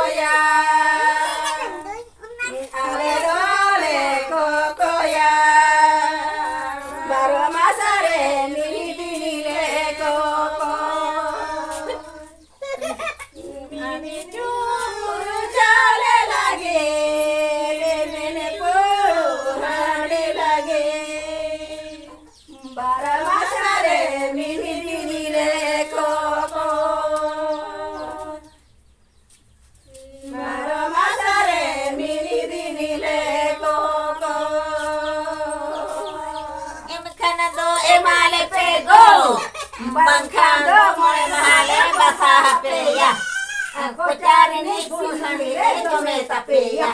kokoya. Ale dole kokoya. Baro masare mini bini le koko. Mini churu chale lage. Mene puru hande lage. Baro masare mini bini le koko. Baro masare mini bini le koko. Emkanado emale pego. Bangkando moe mahale basahapeya. Aku cari ni kusani tome tapeya.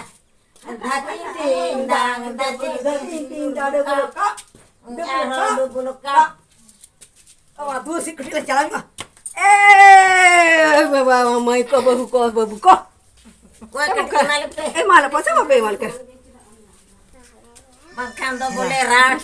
Dati tindang dati dado bulukak. Dado bulukak. Oh, aduh si kecil jalan kok. Baba mai ko babu ko. Kau kan malu pe. Malu apa sih babe malu kan? Bangkando boleh rat.